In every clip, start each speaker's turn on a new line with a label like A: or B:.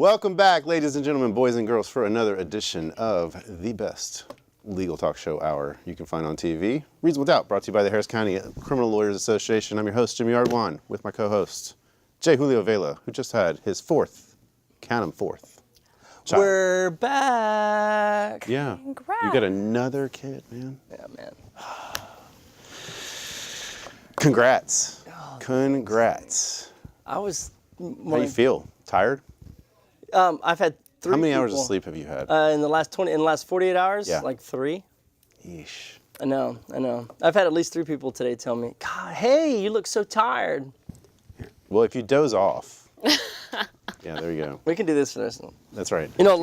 A: Welcome back, ladies and gentlemen, boys and girls, for another edition of the best legal talk show hour you can find on TV. Reasonable Doubt, brought to you by the Harris County Criminal Lawyers Association. I'm your host, Jimmy Ardwan, with my co-host, J. Julio Vela, who just had his fourth child.
B: We're back.
A: Yeah.
C: Congrats.
A: You got another kid, man.
B: Yeah, man.
A: Congrats. Congrats.
B: I was.
A: How do you feel? Tired?
B: I've had 3.
A: How many hours of
B: people,
A: sleep have you had?
B: in the last 48 hours?
A: Yeah.
B: Like 3.
A: Yeesh.
B: I know. I've had at least 3 people today tell me, God, hey, you look so tired.
A: Well, if you doze off. Yeah, there you go.
B: We can do this for this one.
A: That's right.
B: You know,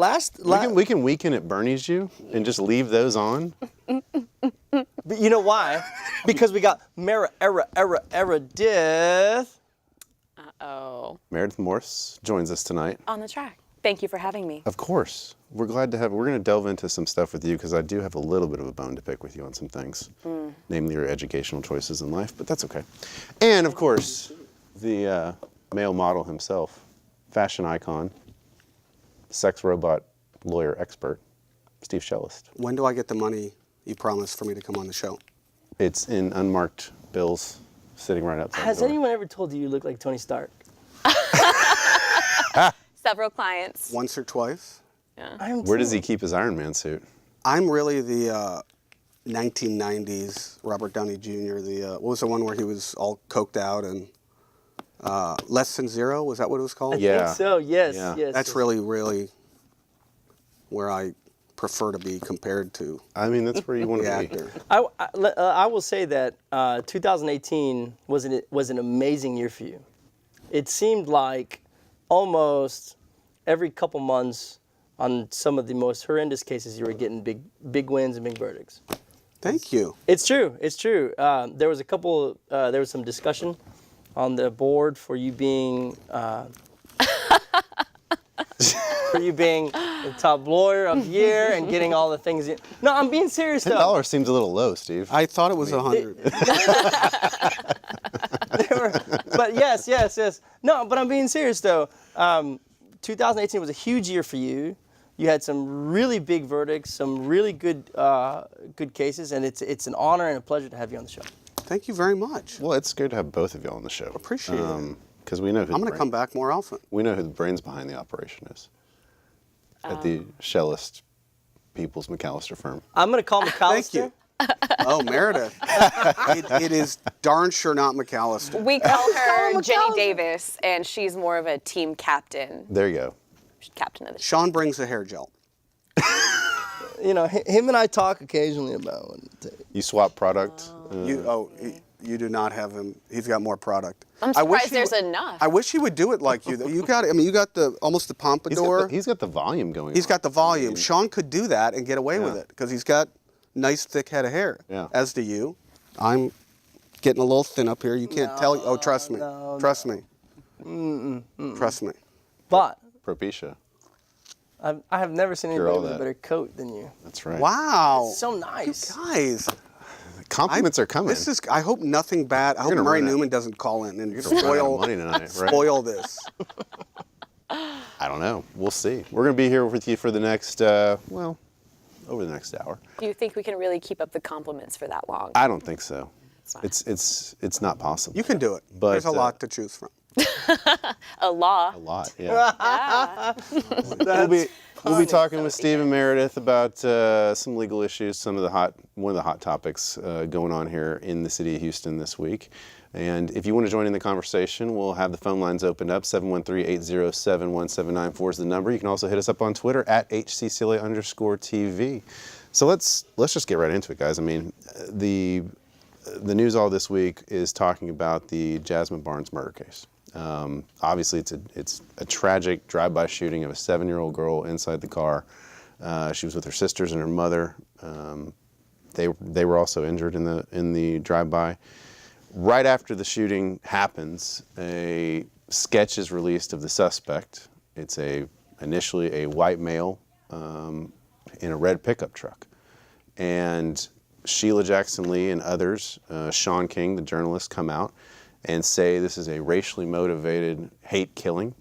A: We can weekend at Bernie's you and just leave those on.
B: But you know why? Because we got Meredith.
C: Uh-oh.
A: Meredith Morse joins us tonight.
C: On the track. Thank you for having me.
A: Of course. We're glad to have, we're going to delve into some stuff with you because I do have a little bit of a bone to pick with you on some things, namely your educational choices in life, but that's okay. And of course, the male model himself, fashion icon, sex robot lawyer expert, Steve Shellist.
D: When do I get the money you promised for me to come on the show?
A: It's in unmarked bills sitting right outside
B: Has
A: the door.
B: anyone ever told you look like Tony Stark?
C: Several clients.
D: Once or twice?
C: Yeah.
A: Where does he keep his Iron Man suit?
D: I'm really the 1990s Robert Downey Jr., what was the one where he was all coked out and Less Than Zero, was that what it was called?
B: I
A: Yeah.
B: think so, yes,
A: Yeah.
B: yes.
D: That's really where I prefer to be compared to
A: I mean, that's where you want
D: the
A: to be.
D: actor.
B: I will say that 2018 was an amazing year for you. It seemed like almost every couple months on some of the most horrendous cases you were getting big wins and big verdicts.
D: Thank you.
B: It's true. There was some discussion on the board for you being the top lawyer of the year and getting all the things. No, I'm being serious though.
A: $10 seems a little low, Steve.
D: I thought it was 100.
B: But yes. No, but I'm being serious though. 2018 was a huge year for you. You had some really big verdicts, some really good cases, and it's an honor and a pleasure to have you on the show.
D: Thank you very much.
A: Well, it's good to have both of y'all on the show.
D: Appreciate it.
A: Because we know who
D: I'm going to come back more often.
A: We know who the brains behind the operation is at the Shellist Peoples McAllister firm.
B: I'm going to call McAllister.
D: Thank you. Oh, Meredith. It is darn sure not McAllister.
C: We call her
B: McAllister.
C: Jenny Davis, and she's more of a team captain.
A: There you go.
C: She's captain of the ship.
D: Sean brings the hair gel.
B: You know, him and I talk occasionally about it.
A: You swap product.
D: You do not have him. He's got more product.
C: I'm surprised there's enough.
D: I wish he would do it like you. You got almost the pompadour.
A: He's got the volume going
D: He's
A: on.
D: got the volume. Sean could do that and get away with it because he's got nice thick head of hair.
A: Yeah.
D: As do you. I'm getting a little thin up here. You can't tell. Oh, trust me. Trust me. Trust me.
B: But
A: Propecia.
B: I have never seen
A: You're
B: anybody
A: all
B: with a
A: that.
B: better coat than you.
A: That's right.
D: Wow.
B: So nice.
D: You guys.
A: Compliments are coming.
D: I hope nothing bad. I hope
A: gonna
D: Murray
A: run out.
D: Newman doesn't call in and
A: You're gonna run out of
D: spoil
A: money tonight, right?
D: spoil this.
A: I don't know. We'll see. We're going to be here with you for the next, over the next hour.
C: Do you think we can really keep up the compliments for that long?
A: I don't think so.
C: It's not.
A: It's not possible.
D: You can do it.
A: But,
D: There's a lot to choose from.
C: A law.
A: A lot, yeah.
C: Yeah.
A: We'll be talking with Steve and Meredith about some legal issues, one of the hot topics going on here in the city of Houston this week. And if you want to join in the conversation, we'll have the phone lines opened up. 713-807-1794 is the number. You can also hit us up on Twitter at HCCLA_TV. So let's just get right into it, guys. I mean, the news all this week is talking about the Jasmine Barnes murder case. Obviously, it's a tragic drive-by shooting of a 7-year-old girl inside the car. She was with her sisters and her mother. They were also injured in the drive-by. Right after the shooting happens, a sketch is released of the suspect. It's initially a white male in a red pickup truck, and Sheila Jackson Lee and others, Sean King, the journalist, come out and say this is a racially motivated hate killing.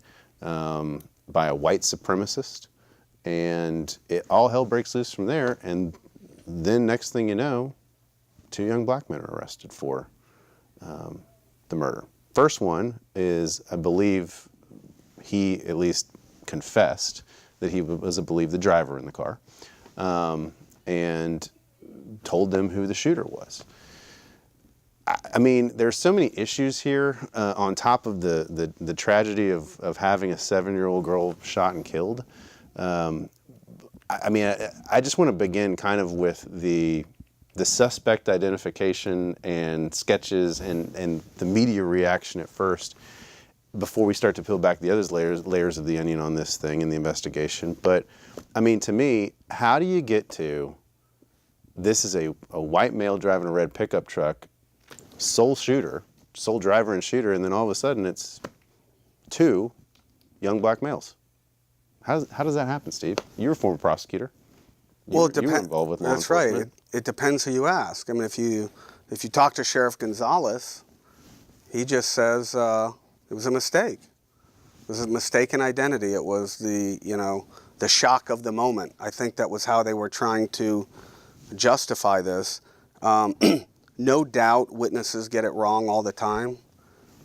A: by a white supremacist, and all hell breaks loose from there. And then next thing you know, 2 young black men are arrested for the murder. First one is, I believe, he at least confessed that he was, I believe, the driver in the car, and told them who the shooter was. I mean, there's so many issues here on top of the tragedy of having a 7-year-old girl shot and killed. I mean, I just want to begin kind of with the suspect identification and sketches and the media reaction at first, before we start to peel back the other layers of the onion on this thing and the investigation. But I mean, to me, how do you get to this is a white male driving a red pickup truck, sole driver and shooter, and then all of a sudden it's 2 young black males? How does that happen, Steve? You're a former prosecutor.
D: Well, it
A: You were
D: depends.
A: involved with law
D: That's right.
A: enforcement.
D: It depends who you ask. I mean, if you talk to Sheriff Gonzalez, he just says it was a mistake. It was a mistaken identity. It was the shock of the moment. I think that was how they were trying to justify this. No doubt witnesses get it wrong all the time,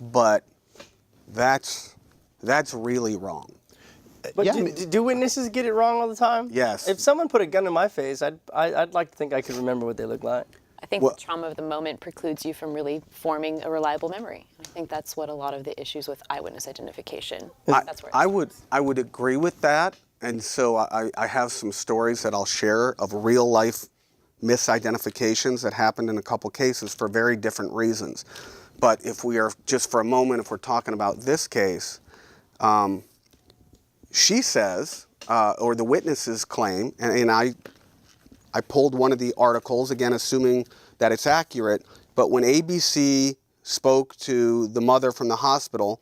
D: but that's really wrong.
B: But
A: Yeah,
B: do witnesses get it wrong all the time?
D: Yes.
B: If someone put a gun in my face, I'd like to think I could remember what they look like.
C: I think the trauma of the moment precludes you from really forming a reliable memory. I think that's what a lot of the issues with eyewitness identification. That's where
D: I would agree with that, and so I have some stories that I'll share of real life misidentifications that happened in a couple cases for very different reasons. But if we are just for a moment, if we're talking about this case, she says, or the witnesses claim, and I pulled one of the articles, again, assuming that it's accurate, but when ABC spoke to the mother from the hospital,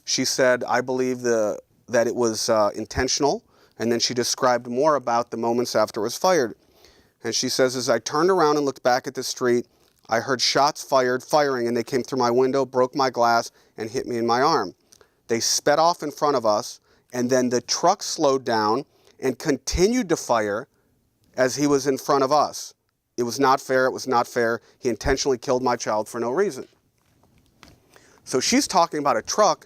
D: she said, I believe that it was intentional, and then she described more about the moments after it was fired. And she says, as I turned around and looked back at the street, I heard shots firing, and they came through my window, broke my glass, and hit me in my arm. They sped off in front of us, and then the truck slowed down and continued to fire as he was in front of us. It was not fair. It was not fair. He intentionally killed my child for no reason. So she's talking about a truck.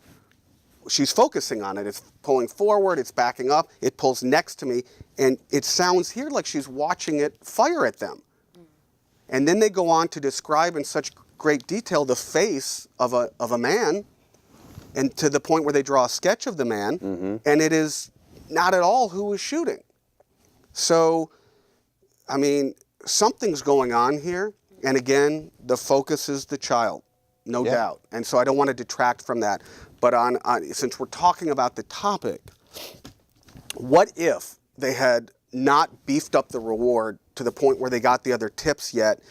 D: She's focusing on it. It's pulling forward. It's backing up. It pulls next to me. And it sounds here like she's watching it fire at them. And then they go on to describe in such great detail the face of a man, and to the point where they draw a sketch of the man, and it is not at all who was shooting. So, I mean, something's going on here, and again, the focus is the child, no doubt. And so I don't want to detract from that. But since we're talking about the topic, what if they had not beefed up the reward to the point where they got the other tips yet,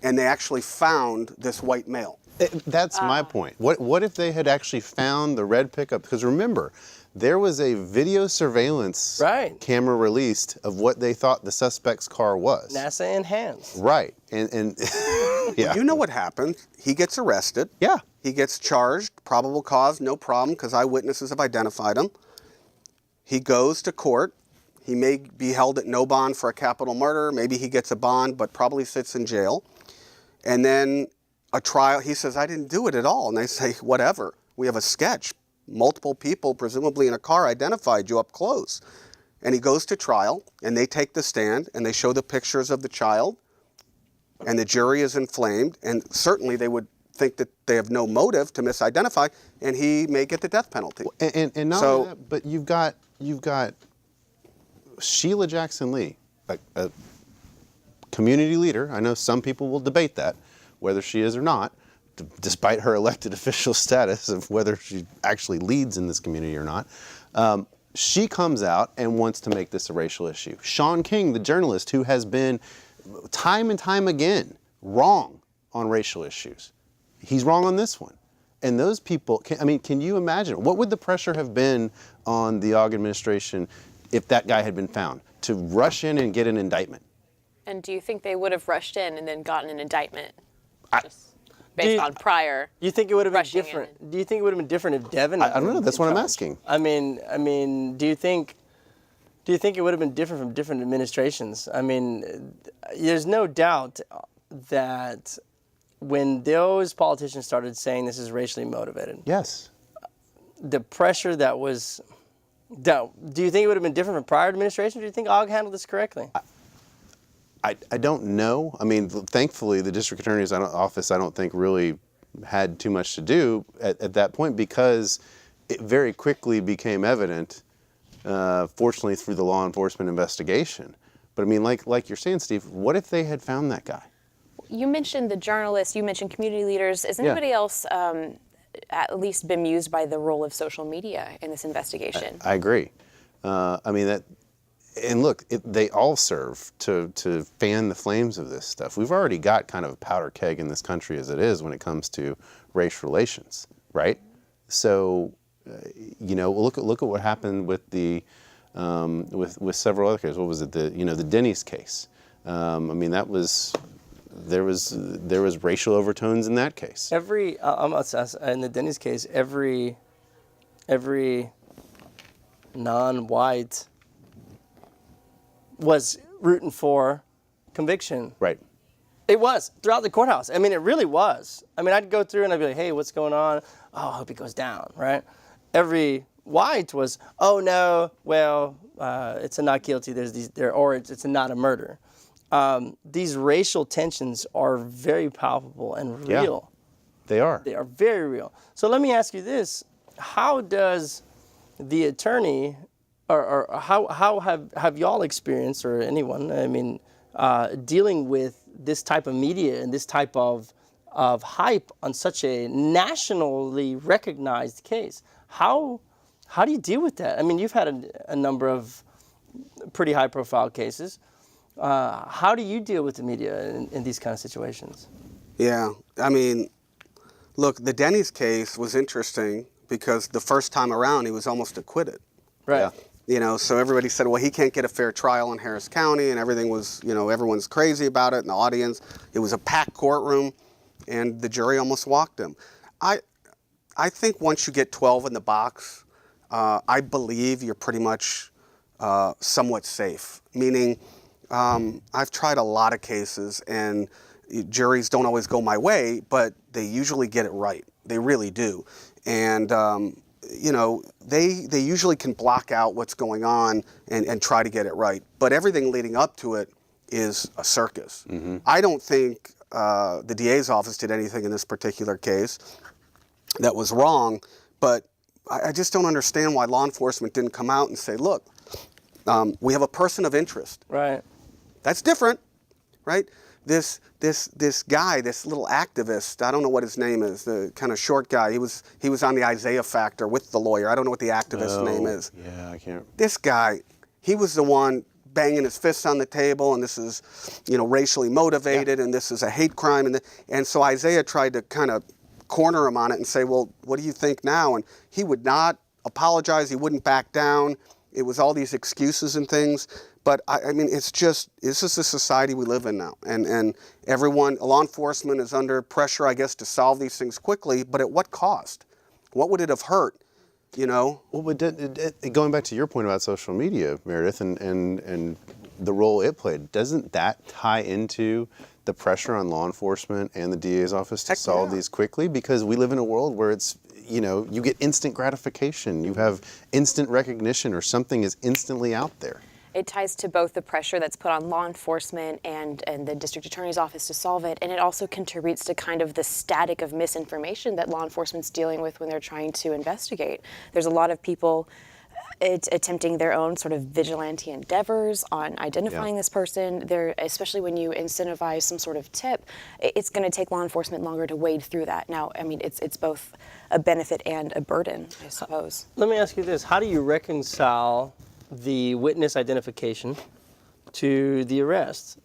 D: and they actually found this white male?
A: That's my point. What if they had actually found the red pickup? Because remember, there was a video surveillance camera released of what they thought the suspect's car was.
B: NASA enhanced.
A: Right. And yeah.
D: You know what happened. He gets arrested.
A: Yeah.
D: He gets charged, probable cause, no problem, because eyewitnesses have identified him. He goes to court. He may be held at no bond for a capital murder. Maybe he gets a bond, but probably sits in jail. And then a trial, he says, I didn't do it at all. And they say, whatever. We have a sketch. Multiple people, presumably in a car, identified you up close. And he goes to trial, and they take the stand, and they show the pictures of the child, and the jury is inflamed, and certainly they would think that they have no motive to misidentify, and he may get the death penalty.
A: And not only that, but you've got Sheila Jackson Lee, a community leader. I know some people will debate that, whether she is or not, despite her elected official status of whether she actually leads in this community or not. She comes out and wants to make this a racial issue. Sean King, the journalist who has been time and time again wrong on racial issues, he's wrong on this one. And those people, can you imagine? What would the pressure have been on the Ogg administration if that guy had been found to rush in and get an indictment?
C: And do you think they would have rushed in and then gotten an indictment? based on prior.
B: You think it would have been
C: rushing
B: different? Do you think it would have been different if Devin?
A: I don't know. That's what I'm asking.
B: I mean, do you think it would have been different from different administrations? I mean, there's no doubt that when those politicians started saying this is racially motivated,
A: Yes.
B: the pressure that was. Do you think it would have been different from prior administration? Or do you think Ogg handled this correctly?
A: I don't know. I mean, thankfully, the district attorney's office, I don't think, really had too much to do at that point, because it very quickly became evident, fortunately, through the law enforcement investigation. But I mean, like you're saying, Steve, what if they had found that guy?
C: You mentioned the journalists, you mentioned community leaders. Is anybody else at least bemused by the role of social media in this investigation?
A: I agree. I mean, that. And look, they all serve to fan the flames of this stuff. We've already got kind of a powder keg in this country as it is when it comes to race relations, right? So, look at what happened with the with several other cases. What was it? The Denny's case. I mean, there was racial overtones in that case.
B: In the Denny's case, every non-white was rooting for conviction.
A: Right.
B: It was throughout the courthouse. I mean, it really was. I mean, I'd go through and I'd be like, "Hey, what's going on? Oh, I hope he goes down." Right. Every white was, "Oh no, well, it's a not guilty. It's a not a murder." These racial tensions are very palpable and real.
A: Yeah, they are.
B: They are very real. So let me ask you this: how does the attorney, or how have y'all experienced, or anyone, I mean, dealing with this type of media and this type of hype on such a nationally recognized case? How do you deal with that? I mean, you've had a number of pretty high-profile cases. How do you deal with the media in these kind of situations?
D: Yeah, I mean, look, the Denny's case was interesting because the first time around he was almost acquitted.
B: Right.
A: Yeah.
D: So everybody said, well, he can't get a fair trial in Harris County, and everything was, everyone's crazy about it in the audience. It was a packed courtroom, and the jury almost walked him. I think once you get 12 in the box, I believe you're pretty much somewhat safe, meaning I've tried a lot of cases, and juries don't always go my way, but they usually get it right. They really do. And, they usually can block out what's going on and try to get it right. But everything leading up to it is a circus. Mm-hmm. I don't think the DA's office did anything in this particular case that was wrong, but I just don't understand why law enforcement didn't come out and say, look, we have a person of interest.
B: Right.
D: That's different, right? This guy, this little activist, I don't know what his name is, the kind of short guy. He was on the Isaiah Factor with the lawyer. I don't know what the activist's name is.
A: Yeah, I can't.
D: This guy, he was the one banging his fists on the table, and this is, racially motivated, and this is a hate crime, and so Isaiah tried to kind of corner him on it and say, well, what do you think now? And he would not apologize. He wouldn't back down. It was all these excuses and things. But I mean, this is the society we live in now. And everyone, law enforcement is under pressure, I guess, to solve these things quickly. But at what cost? What would it have hurt? Well,
A: but going back to your point about social media, Meredith, and the role it played, doesn't that tie into the pressure on law enforcement and the DA's office to solve these quickly? Because we live in a world where it's, you get instant gratification. You have instant recognition, or something is instantly out there.
C: It ties to both the pressure that's put on law enforcement and the district attorney's office to solve it, and it also contributes to kind of the static of misinformation that law enforcement's dealing with when they're trying to investigate. There's a lot of people attempting their own sort of vigilante endeavors on identifying this person. Especially when you incentivize some sort of tip, it's going to take law enforcement longer to wade through that. Now, I mean, it's both a benefit and a burden, I suppose.
B: Let me ask you this: how do you reconcile the witness identification to the arrest?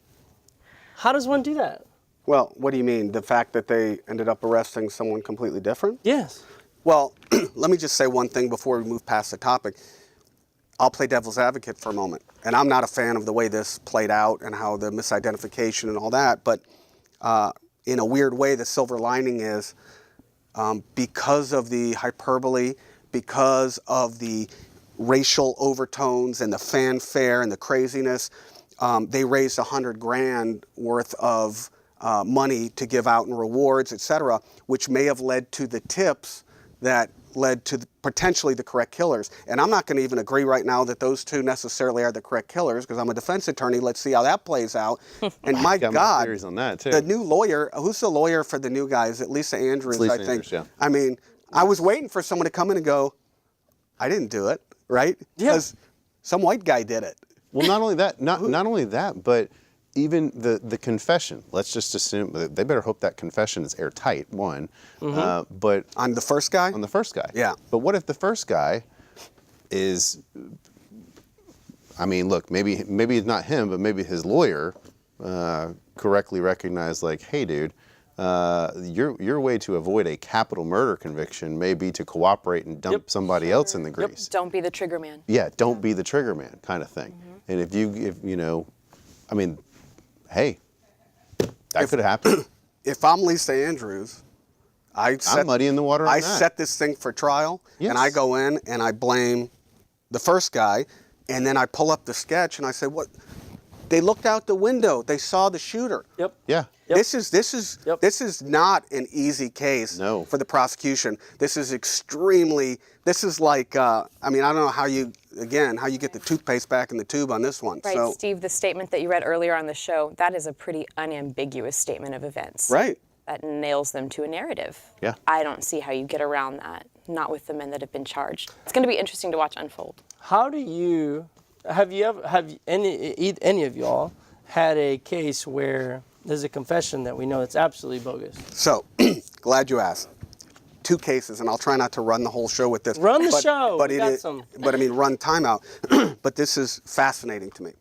B: How does one do that?
D: Well, what do you mean? The fact that they ended up arresting someone completely different?
B: Yes.
D: Well, let me just say one thing before we move past the topic. I'll play devil's advocate for a moment. And I'm not a fan of the way this played out and how the misidentification and all that, but in a weird way, the silver lining is because of the hyperbole, because of the racial overtones and the fanfare and the craziness, they raised $100,000 worth of money to give out in rewards, etc., which may have led to the tips that led to potentially the correct killers. And I'm not going to even agree right now that those two necessarily are the correct killers, because I'm a defense attorney. Let's see how that plays out. And my
A: Got
D: God,
A: my theories on that too.
D: the new lawyer, who's the lawyer for the new guy? Is it Lisa Andrews,
A: Lisa
D: I think?
A: Andrews, yeah.
D: I mean, I was waiting for someone to come in and go, I didn't do it, right?
B: Yeah.
D: Because some white guy did it.
A: Well, not only that, not only that, but even the confession. Let's just assume they better hope that confession is airtight. One, but
D: On the first guy?
A: on the first guy.
D: Yeah.
A: But what if the first guy is? I mean, look, maybe it's not him, but maybe his lawyer correctly recognized, like, hey, dude. Your way to avoid a capital murder conviction may be to cooperate and dump somebody else in the grease.
C: Don't be the trigger man.
A: Yeah, don't be the trigger man, kind of thing. And if you know, I mean, hey, that could happen.
D: If I'm Lisa Andrews, I'm
A: muddying the water on
D: I
A: that.
D: set this thing for trial,
A: Yes.
D: and I go in and I blame the first guy, and then I pull up the sketch and I say, what? They looked out the window. They saw the shooter.
B: Yep.
A: Yeah.
B: Yep.
D: This is not an easy case
A: No.
D: for the prosecution. This is extremely. This is like. I mean, I don't know how you get the toothpaste back in the tube on this one.
C: Right,
D: So,
C: Steve, the statement that you read earlier on the show, that is a pretty unambiguous statement of events.
D: right.
C: That nails them to a narrative.
A: Yeah.
C: I don't see how you get around that, not with the men that have been charged. It's going to be interesting to watch unfold.
B: How do you have any of y'all had a case where there's a confession that we know it's absolutely bogus?
D: So, glad you asked. Two cases, and I'll try not to run the whole show with this.
B: Run the show.
D: But
B: We got some.
D: But I mean, run timeout. But this is fascinating to me.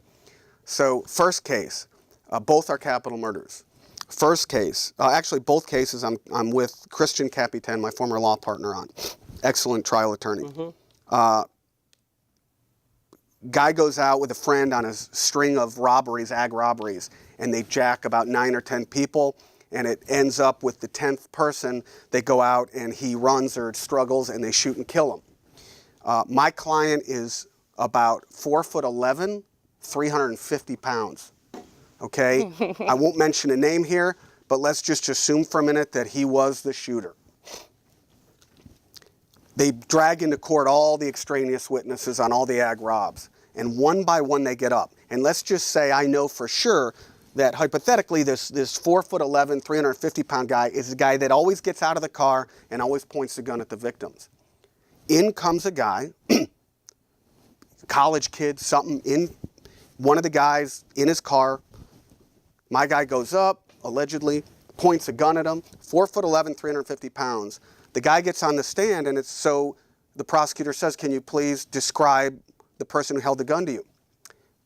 D: So, first case, both are capital murders. First case, actually both cases I'm with Christian Capitan, my former law partner, on. Excellent trial attorney. Guy goes out with a friend on a string of robberies, ag robberies, and they jack about 9 or 10 people, and it ends up with the 10th person. They go out and he runs or struggles, and they shoot and kill him. My client is about 4'11", 350 pounds. Okay? I won't mention a name here, but let's just assume for a minute that he was the shooter. They drag into court all the extraneous witnesses on all the ag robs, and one by one they get up. And let's just say I know for sure that hypothetically this 4'11", 350-pound guy is the guy that always gets out of the car and always points the gun at the victims. In comes a guy, college kid, something, in one of the guys in his car. My guy goes up, allegedly, points a gun at him, 4'11", 350 pounds. The guy gets on the stand, and so the prosecutor says, can you please describe the person who held the gun to you?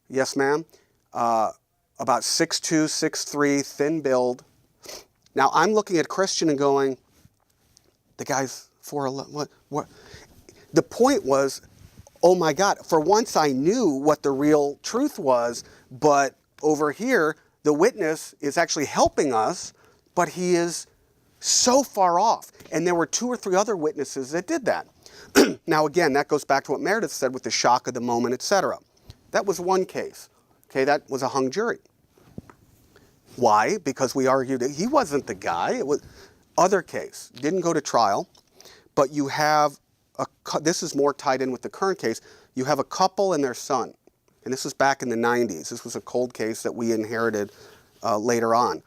D: Yes, ma'am. About 6'2", 6'3", thin build. Now, I'm looking at Christian and going, the guy's 4'11", what? The point was, oh my God, for once I knew what the real truth was, but over here, the witness is actually helping us, but he is so far off. And there were 2 or 3 other witnesses that did that. Now, again, that goes back to what Meredith said with the shock of the moment, etc. That was one case. Okay, that was a hung jury. Why? Because we argued that he wasn't the guy. It was other case. Didn't go to trial, but you have this is more tied in with the current case. You have a couple and their son. And this was back in the 90s. This was a cold case that we inherited later on.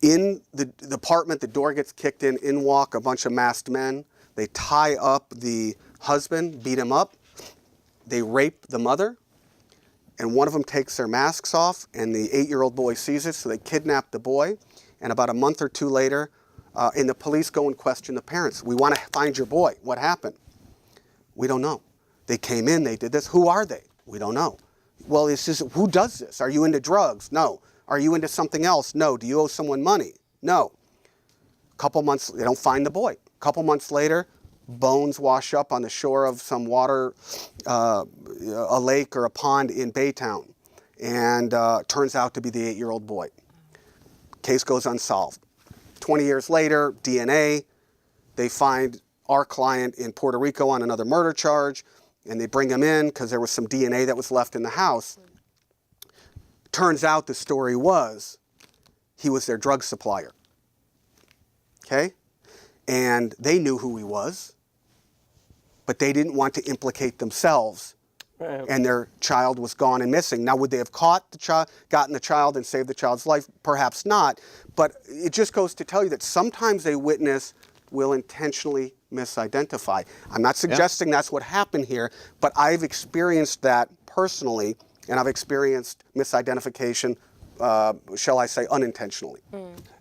D: In the apartment, the door gets kicked in walk a bunch of masked men. They tie up the husband, beat him up. They rape the mother. And one of them takes their masks off, and the 8-year-old boy sees it, so they kidnap the boy. And about a month or 2 later, and the police go and question the parents. We want to find your boy. What happened? We don't know. They came in, they did this. Who are they? We don't know. Well, it's just, who does this? Are you into drugs? No. Are you into something else? No. Do you owe someone money? No. A couple months, they don't find the boy. A couple months later, bones wash up on the shore of some water, a lake or a pond in Baytown. And turns out to be the 8-year-old boy. Case goes unsolved. 20 years later, DNA, they find our client in Puerto Rico on another murder charge, and they bring him in because there was some DNA that was left in the house. Turns out the story was he was their drug supplier. Okay? And they knew who he was, but they didn't want to implicate themselves.
B: Right.
D: And their child was gone and missing. Now, would they have caught the child, gotten the child, and saved the child's life? Perhaps not. But it just goes to tell you that sometimes a witness will intentionally misidentify. I'm not suggesting that's what happened here, but I've experienced that personally, and I've experienced misidentification, shall I say, unintentionally.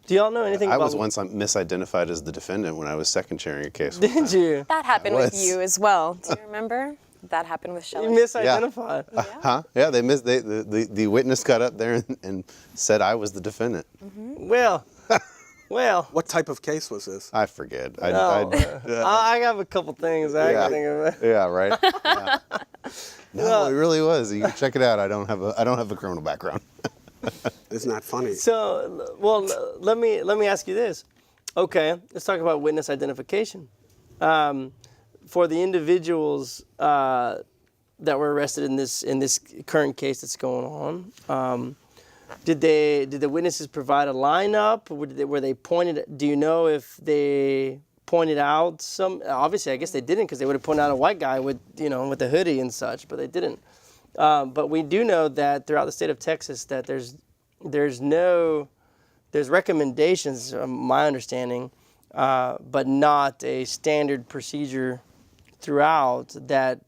B: Do y'all know anything
A: I
B: about?
A: was once misidentified as the defendant when I was second chairing a case. one
B: Did
A: time.
B: you?
C: That happened with
A: was.
C: you as well. Do you remember? That happened with
B: You
C: Shelley.
B: misidentified.
A: Huh? Yeah, the witness got up there and said I was the defendant.
B: Well, well.
D: What type of case was this?
A: I forget.
B: I have a couple things I can think of.
A: Yeah, right. Yeah. No, it really was. You can check it out. I don't have a criminal background.
D: Isn't that funny?
B: So, well, let me ask you this. Okay, let's talk about witness identification. For the individuals that were arrested in this current case that's going on, did the witnesses provide a lineup? Were they pointed? Do you know if they pointed out some? Obviously, I guess they didn't, because they would have pointed out a white guy with the hoodie and such, but they didn't. But we do know that throughout the state of Texas that there's recommendations, my understanding, but not a standard procedure throughout that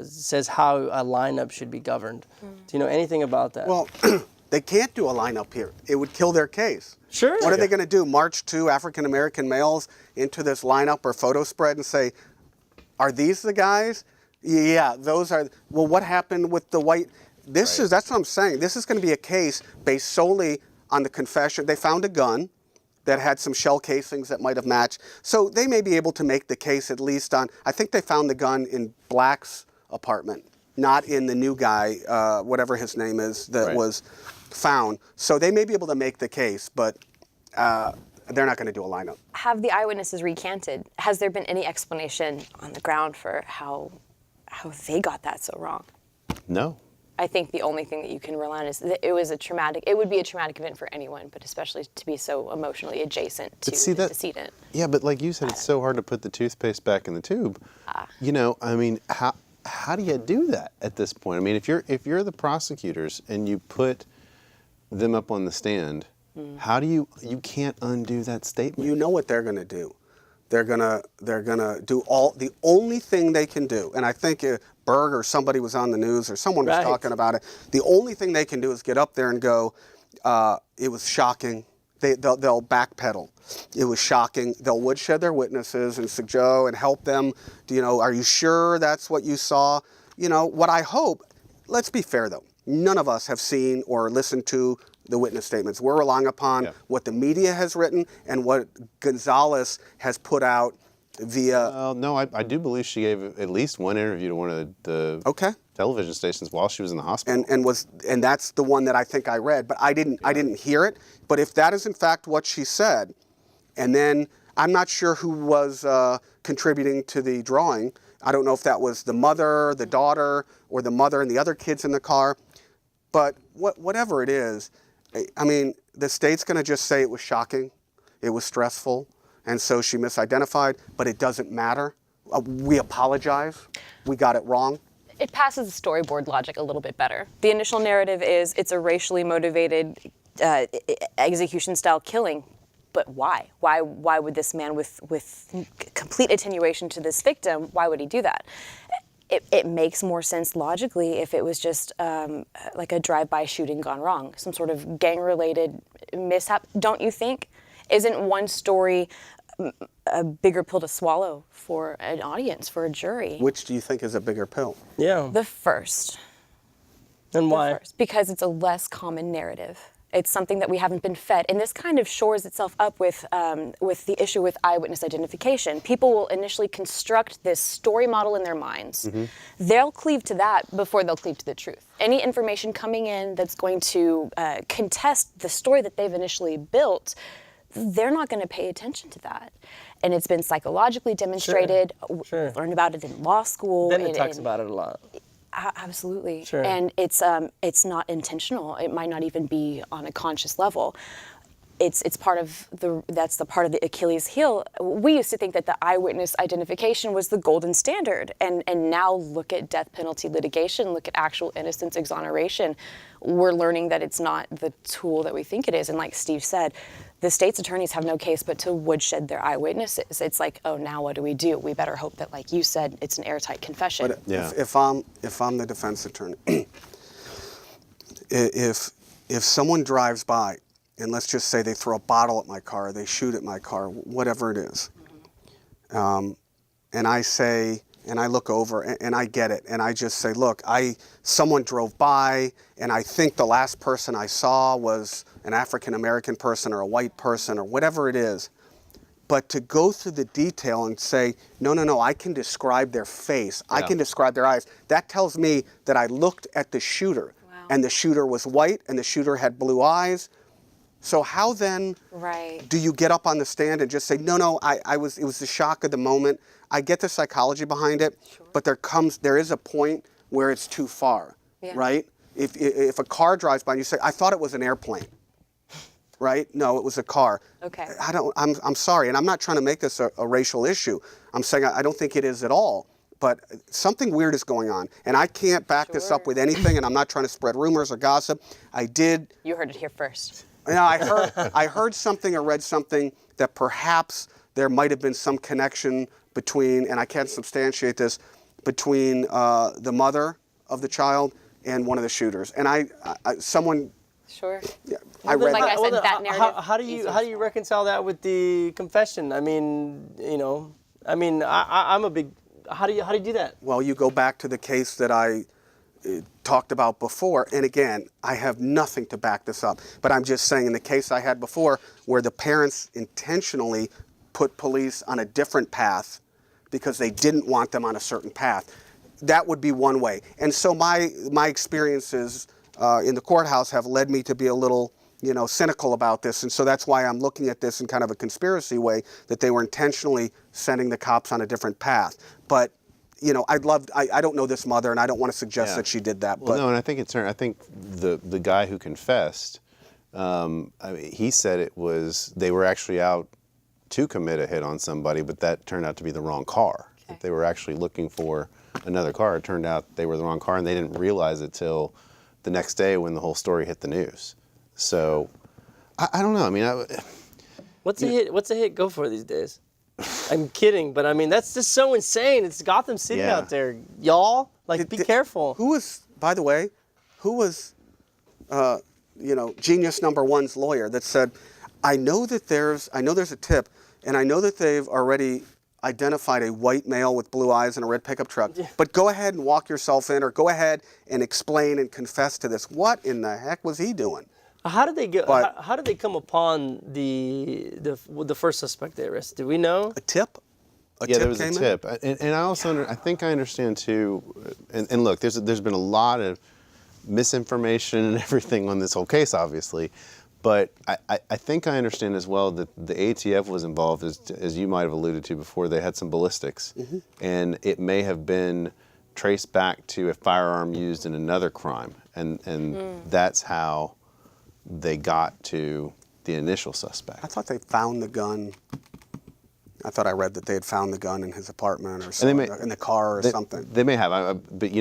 B: says how a lineup should be governed. Do you know anything about that?
D: Well, they can't do a lineup here. It would kill their case.
B: Sure.
D: What are they going to do? March two African-American males into this lineup or photo spread and say, are these the guys? Yeah, those are. Well, what happened with the white? That's what I'm saying. This is going to be a case based solely on the confession. They found a gun that had some shell casings that might have matched. So they may be able to make the case at least on, I think they found the gun in Black's apartment, not in the new guy, whatever his name is, that was found. So they may be able to make the case, but they're not going to do a lineup.
C: Have the eyewitnesses recanted? Has there been any explanation on the ground for how they got that so wrong?
A: No.
C: I think the only thing that you can rely on is that it would be a traumatic event for anyone, but especially to be so emotionally adjacent to the decedent.
A: Yeah, but like you said, it's so hard to put the toothpaste back in the tube. I mean, how do you do that at this point? I mean, if you're the prosecutors and you put them up on the stand, how do you can't undo that statement?
D: You know what they're going to do. They're gonna do the only thing they can do, and I think Berg or somebody was on the news or someone was talking about it. The only thing they can do is get up there and go, it was shocking. They'll backpedal. It was shocking. They'll woodshed their witnesses and say, Joe, and help them. Are you sure that's what you saw? What I hope. Let's be fair though. None of us have seen or listened to the witness statements. We're relying upon what the media has written and what Gonzalez has put out via...
A: Well, no, I do believe she gave at least one interview to one of the television stations while she was in the hospital.
D: And that's the one that I think I read, but I didn't hear it. But if that is in fact what she said, and then I'm not sure who was contributing to the drawing. I don't know if that was the mother, the daughter, or the mother and the other kids in the car. But whatever it is, I mean, the state's going to just say it was shocking, it was stressful, and so she misidentified, but it doesn't matter. We apologize. We got it wrong.
C: It passes the storyboard logic a little bit better. The initial narrative is it's a racially motivated execution-style killing, but why? Why would this man with complete attenuation to this victim, why would he do that? It makes more sense logically if it was just like a drive-by shooting gone wrong, some sort of gang-related mishap, don't you think? Isn't one story a bigger pill to swallow for an audience, for a jury?
D: Which do you think is a bigger pill?
B: Yeah.
C: The first.
B: And why?
C: The first, because it's a less common narrative. It's something that we haven't been fed, and this kind of shores itself up with the issue with eyewitness identification. People will initially construct this story model in their minds. They'll cleave to that before they'll cleave to the truth. Any information coming in that's going to contest the story that they've initially built, they're not going to pay attention to that. And it's been psychologically demonstrated.
B: Sure.
C: We've learned about it in law school.
B: Bennett talks about it a lot.
C: Absolutely.
B: Sure.
C: And it's not intentional. It might not even be on a conscious level. It's part of that's the part of the Achilles heel. We used to think that the eyewitness identification was the golden standard, and now look at death penalty litigation, look at actual innocence exoneration. We're learning that it's not the tool that we think it is. And like Steve said, the state's attorneys have no case but to woodshed their eyewitnesses. It's like, oh, now what do? We better hope that, like you said, it's an airtight confession.
D: But if I'm the defense attorney, if someone drives by, and let's just say they throw a bottle at my car, they shoot at my car, whatever it is, and I say, and I look over, and I get it, and I just say, look, someone drove by, and I think the last person I saw was an African-American person or a white person or whatever it is. But to go through the detail and say, no, I can describe their face, I can describe their eyes, that tells me that I looked at the shooter, and the shooter was white, and the shooter had blue eyes. So how then do you get up on the stand and just say, no, it was the shock of the moment. I get the psychology behind it, but there is a point where it's too far, right? If a car drives by and you say, I thought it was an airplane, right? No, it was a car.
C: Okay.
D: I'm sorry, and I'm not trying to make this a racial issue. I'm saying I don't think it is at all, but something weird is going on, and I can't back this up with anything, and I'm not trying to spread rumors or gossip.
C: You heard it here first.
D: I heard something or read something that perhaps there might have been some connection between, and I can't substantiate this, between the mother of the child and one of the shooters. And someone.
C: Sure.
D: Yeah, I read.
C: Like I said, that narrative.
B: How do you reconcile that with the confession? I mean, I'm a big. How do you do that?
D: Well, you go back to the case that I talked about before, and again, I have nothing to back this up, but I'm just saying in the case I had before where the parents intentionally put police on a different path because they didn't want them on a certain path, that would be one way. And so my experiences in the courthouse have led me to be a little cynical about this, and so that's why I'm looking at this in kind of a conspiracy way, that they were intentionally sending the cops on a different path. But I don't know this mother, and I don't want to suggest that she did that.
A: Well,
D: but
A: no, and I think the guy who confessed, he said they were actually out to commit a hit on somebody, but that turned out to be the wrong car.
C: Okay.
A: That they were actually looking for another car. It turned out they were the wrong car, and they didn't realize it till the next day when the whole story hit the news. So, I don't know. I mean,
B: What's a hit go for these days? I'm kidding, but I mean that's just so insane. It's Gotham City out there, y'all. Like, be careful.
D: By the way, who was, Genius Number One's lawyer that said, I know there's a tip, and I know that they've already identified a white male with blue eyes and a red pickup truck. But go ahead and walk yourself in, or go ahead and explain and confess to this. What in the heck was he doing?
B: How did they get? How did they come upon the first suspect they arrested? Do we know?
D: A tip?
A: There was a tip, and I also I think I understand too. And look, there's been a lot of misinformation and everything on this whole case, obviously, but I think I understand as well that the ATF was involved, as you might have alluded to before. They had some ballistics, and it may have been traced back to a firearm used in another crime, and that's how they got to the initial suspect.
D: I thought they found the gun. I thought I read that they had found the gun in his apartment or something, in the car or something.
A: They may have, but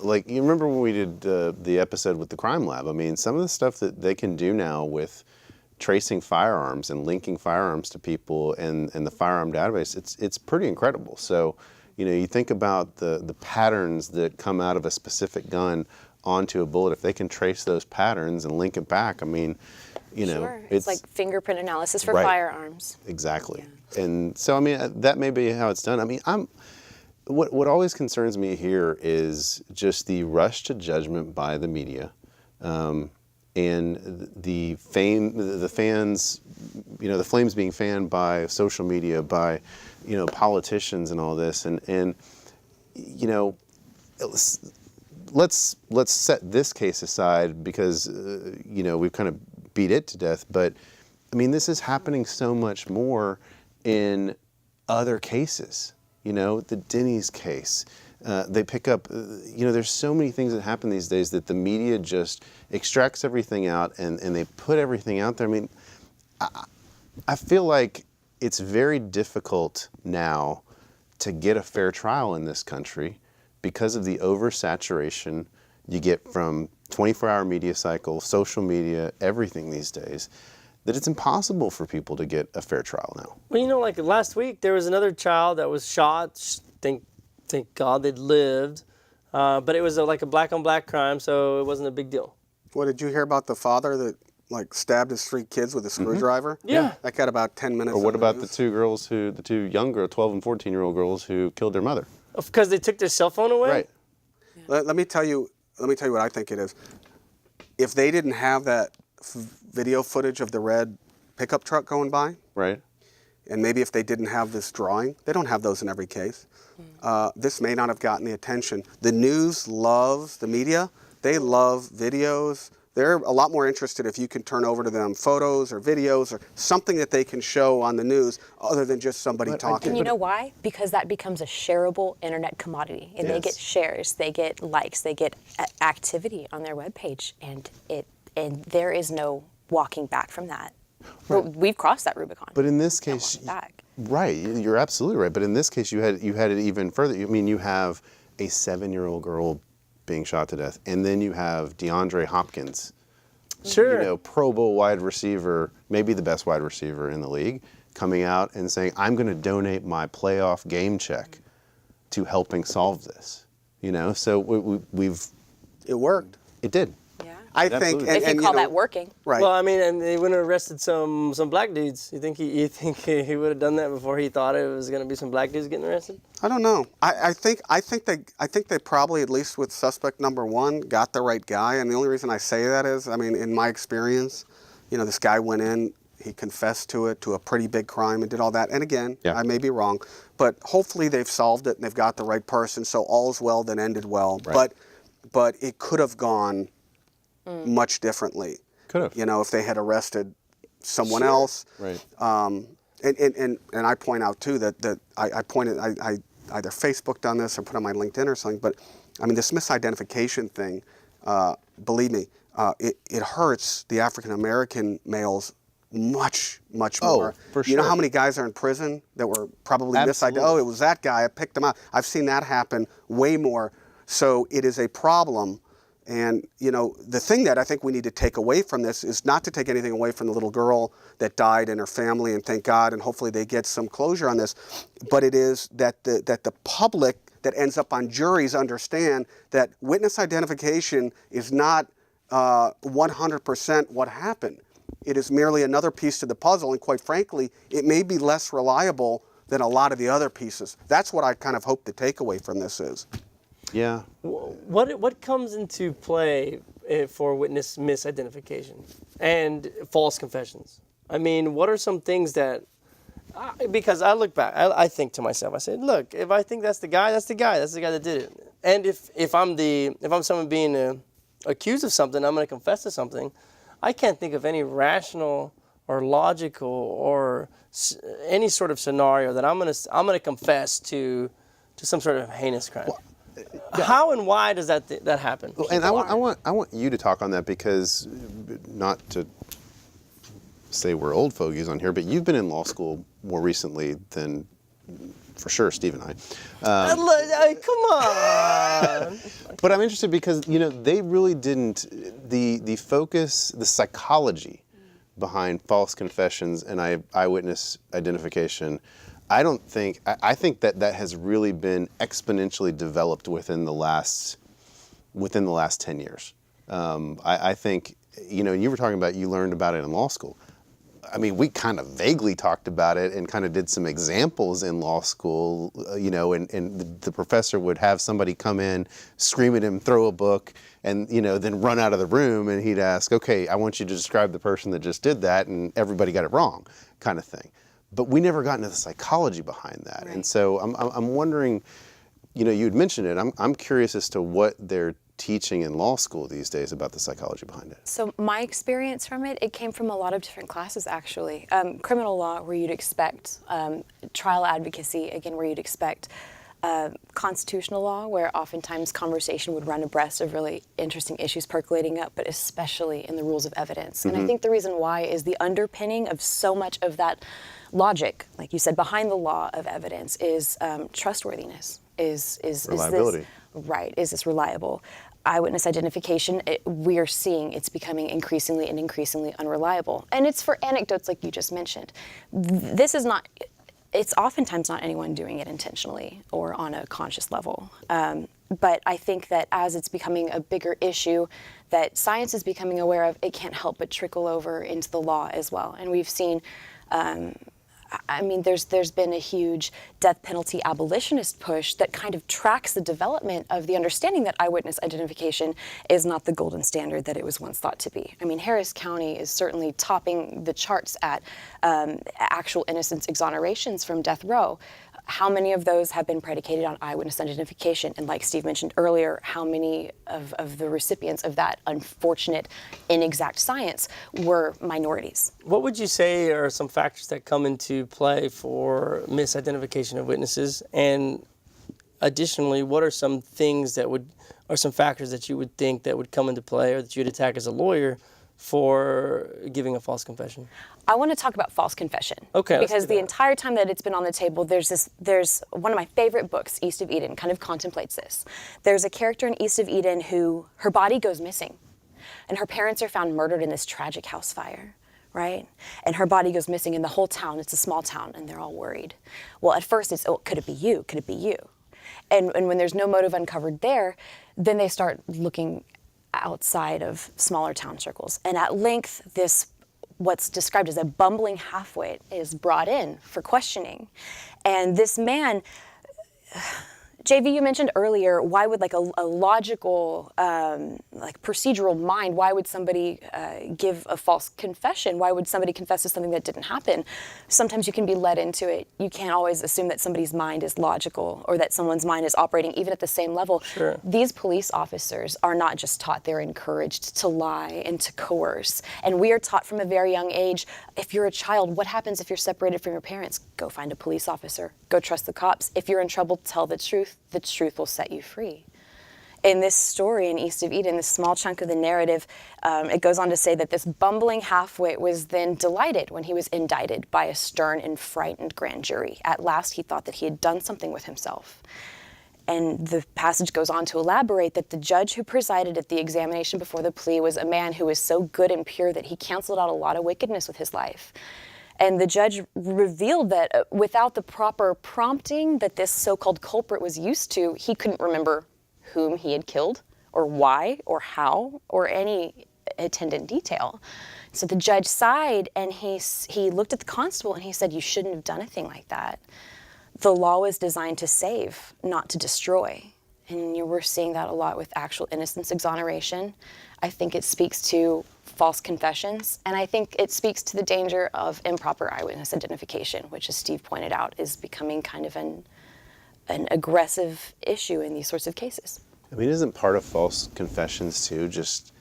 A: like you remember when we did the episode with the crime lab? I mean, some of the stuff that they can do now with tracing firearms and linking firearms to people and the firearm database, it's pretty incredible. So, you think about the patterns that come out of a specific gun onto a bullet. If they can trace those patterns and link it back, I mean,
C: Sure. It's like fingerprint analysis for firearms.
A: Exactly. Yeah. And so, I mean, that may be how it's done. I mean, what always concerns me here is just the rush to judgment by the media. and the fans, the flames being fanned by social media, by, politicians and all this, and let's set this case aside because we've kind of beat it to death. But I mean, this is happening so much more in other cases. The Denny's case. They pick up. There's so many things that happen these days that the media just extracts everything out and they put everything out there. I mean, I feel like it's very difficult now to get a fair trial in this country because of the oversaturation you get from 24-hour media cycle, social media, everything these days, that it's impossible for people to get a fair trial now.
B: Well, like last week, there was another child that was shot. Thank God they'd lived. But it was like a black-on-black crime, so it wasn't a big deal.
D: What, did you hear about the father that stabbed his 3 kids with a screwdriver?
B: Yeah.
D: That got about 10 minutes.
A: Or what about
D: news.
A: the two young girls, 12 and 14-year-old girls who killed their mother?
B: Because they took their cell phone away?
A: Right.
D: Let me tell you what I think it is. If they didn't have that video footage of the red pickup truck going by,
A: Right.
D: and maybe if they didn't have this drawing, they don't have those in every case, this may not have gotten the attention. The news loves, the media, they love videos. They're a lot more interested if you can turn over to them photos or videos or something that they can show on the news other than just somebody talking.
C: And you know why? Because that becomes a shareable internet commodity, and they get shares, they get likes, they get activity on their webpage, and there is no walking back from that. Right. We've crossed that Rubicon.
A: But in this case, right, you're absolutely right. But in this case, you had it even further. I mean, you have a 7-year-old girl being shot to death, and then you have DeAndre Hopkins,
B: sure,
A: Pro Bowl wide receiver, maybe the best wide receiver in the league, coming out and saying, "I'm going to donate my playoff game check to helping solve this." So we've.
D: It worked.
A: It did.
C: Yeah.
D: I think,
C: if you call that working.
D: Right.
B: Well, I mean, and they went and arrested some black dudes. You think he would have done that before he thought it was going to be some black dudes getting arrested?
D: I don't know. I think they probably, at least with suspect number 1, got the right guy. And the only reason I say that is, I mean, in my experience, this guy went in, he confessed to a pretty big crime and did all that. And again, I may be wrong, but hopefully they've solved it and they've got the right person. So all's well that ended well.
A: Right.
D: But it could have gone much differently.
A: Could have.
D: If they had arrested someone else.
A: Right.
D: And I point out too that I either Facebooked on this or put on my LinkedIn or something, but I mean this misidentification thing, believe me, it hurts the African American males much more.
A: For sure.
D: You know how many guys are in prison that were probably misidentified? Oh, it was that guy, I picked him out. I've seen that happen way more. So it is a problem. And, the thing that I think we need to take away from this is not to take anything away from the little girl that died and her family, and thank God, and hopefully they get some closure on this, but it is that the public that ends up on juries understand that witness identification is not 100% what happened. It is merely another piece to the puzzle, and quite frankly, it may be less reliable than a lot of the other pieces. That's what I kind of hope the takeaway from this is.
A: Yeah.
B: What comes into play for witness misidentification and false confessions? I mean, what are some things that? Because I look back, I think to myself, I say, look, if I think that's the guy that did it. And if I'm someone being accused of something, I'm going to confess to something. I can't think of any rational or logical or any sort of scenario that I'm going to confess to some sort of heinous crime. Well, how and why does that happen?
A: And I want you to talk on that, because not to say we're old fogies on here, but you've been in law school more recently than, for sure, Steve and I.
B: Come on.
A: But I'm interested because they really didn't the focus, the psychology behind false confessions and eyewitness identification. I think that has really been exponentially developed within the last 10 years. I think, you were talking about you learned about it in law school. I mean, we kind of vaguely talked about it and kind of did some examples in law school, and the professor would have somebody come in, scream at him, throw a book, and, then run out of the room, and he'd ask, okay, I want you to describe the person that just did that, and everybody got it wrong, kind of thing. But we never got into the psychology behind that.
C: Right.
A: And so I'm wondering, you had mentioned it, I'm curious as to what they're teaching in law school these days about the psychology behind it.
C: So my experience from it came from a lot of different classes, actually. Criminal law, where you'd expect trial advocacy, again, where you'd expect constitutional law, where oftentimes conversation would run abreast of really interesting issues percolating up, but especially in the rules of evidence. And I think the reason why is the underpinning of so much of that logic, like you said, behind the law of evidence is trustworthiness, is
A: Reliability.
C: Is this reliable? Eyewitness identification, we are seeing it's becoming increasingly unreliable. And it's for anecdotes like you just mentioned. It's oftentimes not anyone doing it intentionally or on a conscious level. But I think that as it's becoming a bigger issue that science is becoming aware of, it can't help but trickle over into the law as well. And we've seen there's been a huge death penalty abolitionist push that kind of tracks the development of the understanding that eyewitness identification is not the golden standard that it was once thought to be. I mean, Harris County is certainly topping the charts at actual innocence exonerations from death row. How many of those have been predicated on eyewitness identification? And like Steve mentioned earlier, how many of the recipients of that unfortunate, inexact science were minorities?
B: What would you say are some factors that come into play for misidentification of witnesses? And additionally, what are some things or some factors that you would think that would come into play or that you'd attack as a lawyer for giving a false confession?
C: I want to talk about false confession.
B: Okay.
C: Because the entire time that it's been on the table, there's one of my favorite books, East of Eden, kind of contemplates this. There's a character in East of Eden who, her body goes missing, and her parents are found murdered in this tragic house fire, right? And her body goes missing in the whole town. It's a small town, and they're all worried. Well, at first it's, could it be you? Could it be you? And when there's no motive uncovered there, then they start looking outside of smaller town circles. And at length, what's described as a bumbling halfwit is brought in for questioning. And this man, JV, you mentioned earlier, why would like a logical, like procedural mind, why would somebody give a false confession? Why would somebody confess to something that didn't happen? Sometimes you can be led into it. You can't always assume that somebody's mind is logical or that someone's mind is operating even at the same level.
B: Sure.
C: These police officers are not just taught, they're encouraged to lie and to coerce. And we are taught from a very young age, if you're a child, what happens if you're separated from your parents? Go find a police officer. Go trust the cops. If you're in trouble, tell the truth. The truth will set you free. In this story in East of Eden, this small chunk of the narrative, it goes on to say that this bumbling halfwit was then delighted when he was indicted by a stern and frightened grand jury. At last, he thought that he had done something with himself. And the passage goes on to elaborate that the judge who presided at the examination before the plea was a man who was so good and pure that he canceled out a lot of wickedness with his life. And the judge revealed that without the proper prompting that this so-called culprit was used to, he couldn't remember whom he had killed, or why, or how, or any attendant detail. So the judge sighed, and he looked at the constable, and he said, "You shouldn't have done a thing like that. The law was designed to save, not to destroy." And we're seeing that a lot with actual innocence exoneration. I think it speaks to false confessions, and I think it speaks to the danger of improper eyewitness identification, which, as Steve pointed out, is becoming kind of an aggressive issue in these sorts of cases.
A: I mean, isn't part of false confessions too just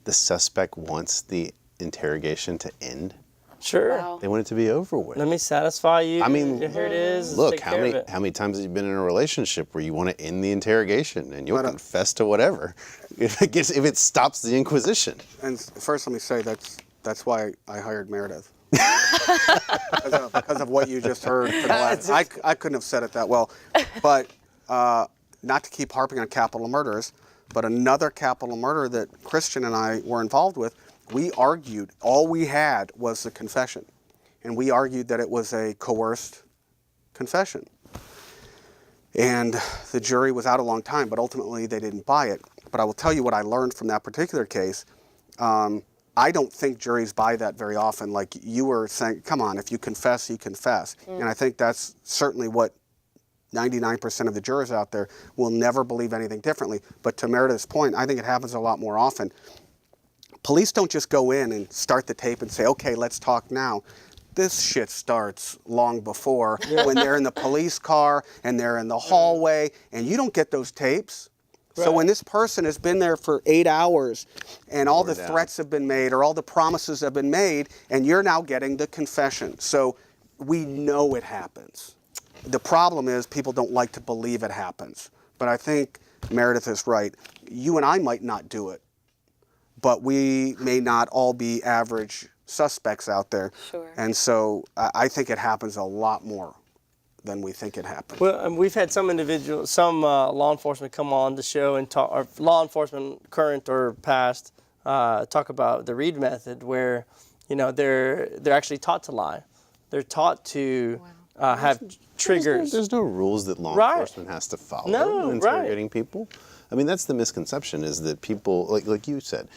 A: the suspect wants the interrogation to end?
B: Sure.
C: Wow.
A: They want it to be over with.
B: Let me satisfy you.
A: I mean,
B: here it is.
A: Look,
B: Take
A: how
B: care of it.
A: many times have you been in a relationship where you want to end the interrogation and you'll confess to whatever if it stops the inquisition?
D: And first, let me say that's why I hired Meredith. because of what you just heard. For the last, I couldn't have said it that well, but not to keep harping on capital murders, but another capital murder that Christian and I were involved with. We argued, all we had was the confession, and we argued that it was a coerced confession. And the jury was out a long time, but ultimately they didn't buy it. But I will tell you what I learned from that particular case. I don't think juries buy that very often. Like you were saying, come on, if you confess, you confess. And I think that's certainly what 99% of the jurors out there will never believe anything differently. But to Meredith's point, I think it happens a lot more often. Police don't just go in and start the tape and say, okay, let's talk now. This shit starts long before when they're in the police car and they're in the hallway and you don't get those tapes. So when this person has been there for 8 hours and all the threats have been made or all the promises have been made and you're now getting the confession. So we know it happens. The problem is people don't like to believe it happens. But I think Meredith is right. You and I might not do it, but we may not all be average suspects out there.
C: Sure.
D: And so I think it happens a lot more than we think it happens.
B: Well, we've had some individuals, some law enforcement come on the show and talk, or law enforcement, current or past, talk about the Reed method, where, you know, they're actually taught to lie. They're taught to have triggers.
A: There's no rules that law enforcement has to follow
B: No,
A: when interrogating people. I mean, that's the misconception, is that people, like you said,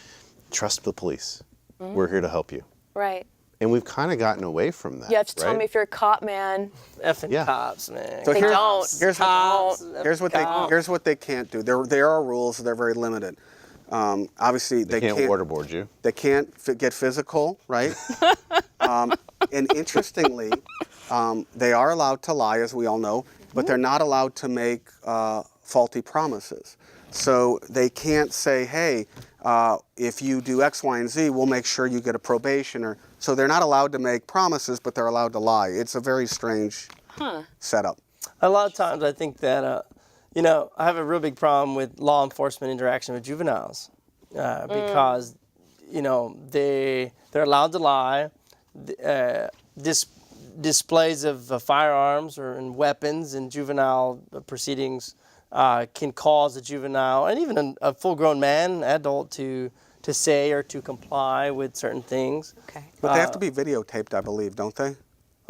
A: trust the police. We're here to help you.
C: Right.
A: And we've kind of gotten away from that.
C: You have to tell
A: right?
C: me if you're a cop, man.
B: Effing cops, man.
D: So
C: They don't.
D: Here's what they can't do. There are rules. They're very limited. Obviously,
A: They can't waterboard you.
D: They can't get physical, right? And interestingly, they are allowed to lie, as we all know, but they're not allowed to make faulty promises. So they can't say, hey, if you do X, Y, and Z, we'll make sure you get a probation. So they're not allowed to make promises, but they're allowed to lie. It's a very strange setup.
B: A lot of times I think that, you know, I have a real big problem with law enforcement interaction with juveniles because, you know, they're allowed to lie. Displays of firearms and weapons in juvenile proceedings can cause a juvenile and even a full-grown man, adult, to say or to comply with certain things.
C: Okay.
D: But they have to be videotaped, I believe, don't they?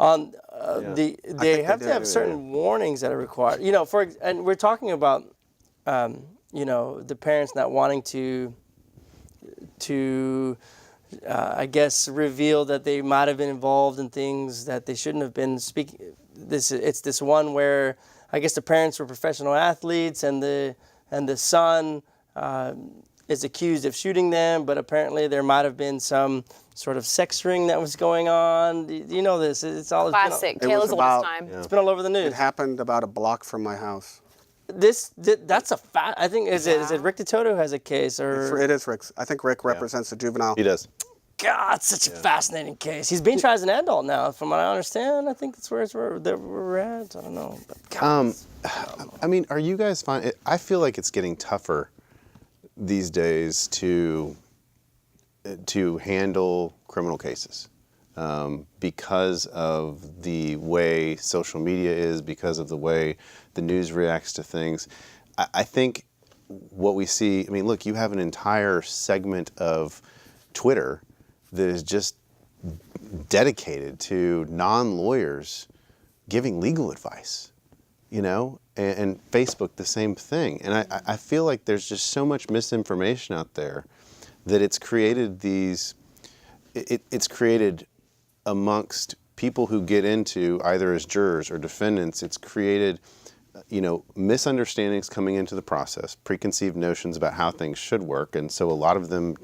B: They have to have certain warnings that are required. You know, and we're talking about, you know, the parents not wanting to I guess, reveal that they might have been involved in things that they shouldn't have been speaking. It's this one where I guess the parents were professional athletes, and the son is accused of shooting them, but apparently there might have been some sort of sex ring that was going on. Do you know this? It's all
C: Classic.
D: It
C: Tale
D: was
C: as old as
D: about-
C: time.
B: It's been all over the news.
D: It happened about a block from my house.
B: That's a fact. I think is it Rick DeToto who has a case, or
D: It is Rick's. I think Rick represents the juvenile.
A: He does.
B: God, such a fascinating case. He's being tried as an adult now, from what I understand. I think that's where we're at. I don't know. But God,
A: I mean, are you guys fine? I feel like it's getting tougher these days to handle criminal cases because of the way social media is, because of the way the news reacts to things. I think what we see, I mean, look, you have an entire segment of Twitter that is just dedicated to non-lawyers giving legal advice, you know, and Facebook the same thing. And I feel like there's just so much misinformation out there that it's created it's created amongst people who get into either as jurors or defendants, it's created, you know, misunderstandings coming into the process, preconceived notions about how things should work. And so a lot of them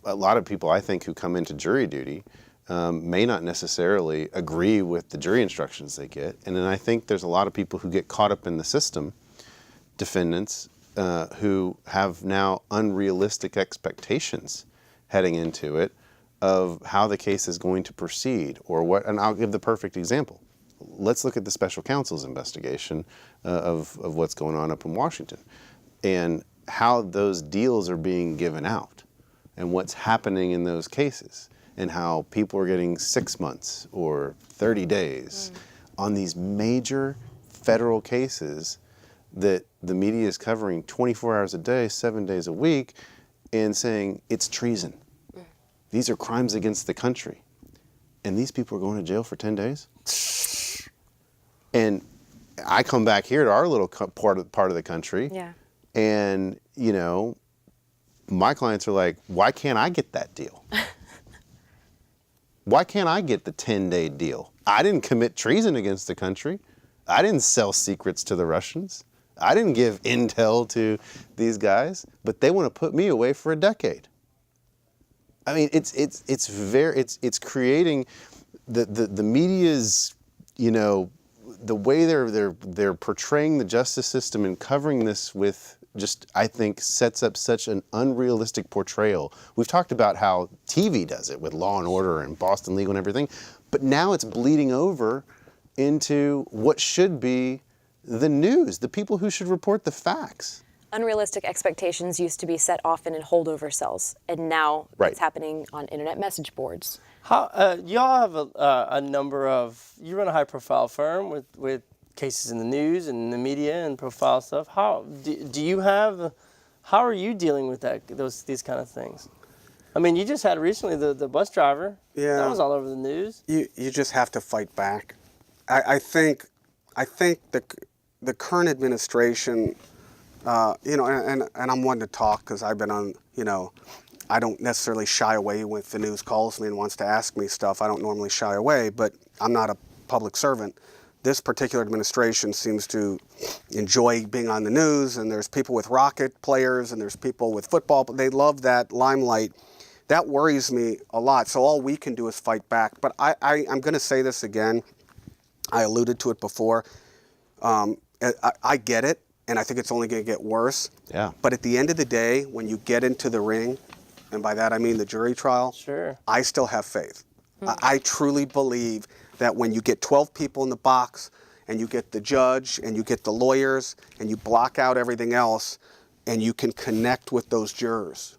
A: a lot of people, I think, who come into jury duty may not necessarily agree with the jury instructions they get. And then I think there's a lot of people who get caught up in the system, defendants, who have now unrealistic expectations heading into it of how the case is going to proceed or what. And I'll give the perfect example. Let's look at the special counsel's investigation of what's going on up in Washington and how those deals are being given out and what's happening in those cases and how people are getting 6 months or 30 days on these major federal cases that the media is covering 24 hours a day, 7 days a week, and saying it's treason. These are crimes against the country. And these people are going to jail for 10 days? And I come back here to our little part of the country,
C: Yeah.
A: and, you know, my clients are like, why can't I get that deal? Why can't I get the 10-day deal? I didn't commit treason against the country. I didn't sell secrets to the Russians. I didn't give intel to these guys, but they want to put me away for a decade. I mean, it's creating the media's, you know, the way they're portraying the justice system and covering this with just, I think, sets up such an unrealistic portrayal. We've talked about how TV does it with Law and Order and Boston Legal and everything, but now it's bleeding over into what should be the news, the people who should report the facts.
C: Unrealistic expectations used to be set often in holdover cells, and now it's happening on internet message boards.
B: How y'all have a number of, you run a high-profile firm with cases in the news and the media and profile stuff. How do you have? How are you dealing with these kind of things? I mean, you just had recently the bus driver.
D: Yeah,
B: that was all over the news.
D: You just have to fight back. I think the current administration, you know, and I'm one to talk because I've been on, you know, I don't necessarily shy away when the news calls me and wants to ask me stuff. I don't normally shy away, but I'm not a public servant. This particular administration seems to enjoy being on the news, and there's people with rocket players and there's people with football, but they love that limelight. That worries me a lot. So all we can do is fight back. But I'm going to say this again. I alluded to it before. I get it, and I think it's only going to get worse.
A: Yeah.
D: But at the end of the day, when you get into the ring, and by that I mean the jury trial,
B: sure,
D: I still have faith. I truly believe that when you get 12 people in the box, and you get the judge, and you get the lawyers, and you block out everything else, and you can connect with those jurors,